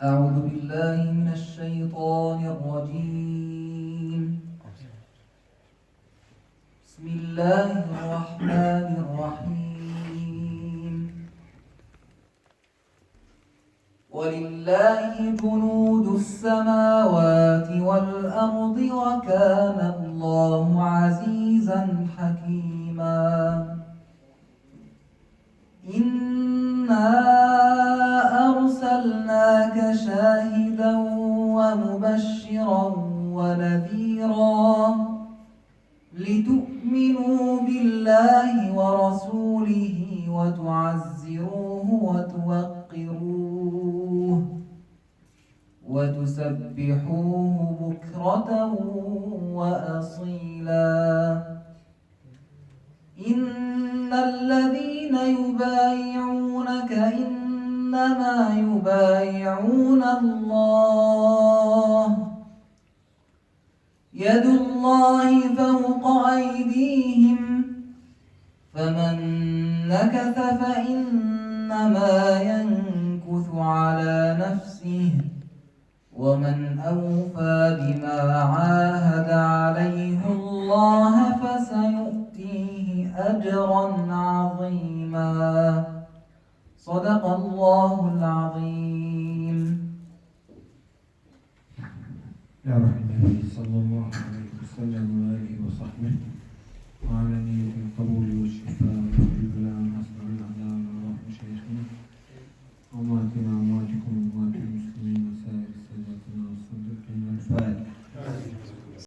أعوذ بالله من الشيطان الرجيم. بسم الله الرحمن الرحيم. ولله جنود السماوات والأرض وكان الله عزيزا حكيما. إنا أرسلناك شاهدا ومبشرا ونذيرا لتؤمنوا بالله ورسوله وتعزروه وتوقروه وتسبحوه بكرة وأصيلا. إن الذين يبايعونك إنما يبايعون الله يد الله فوق أيديهم فمن نكث فإنما ينكث على نفسه ومن أوفى بما عاهد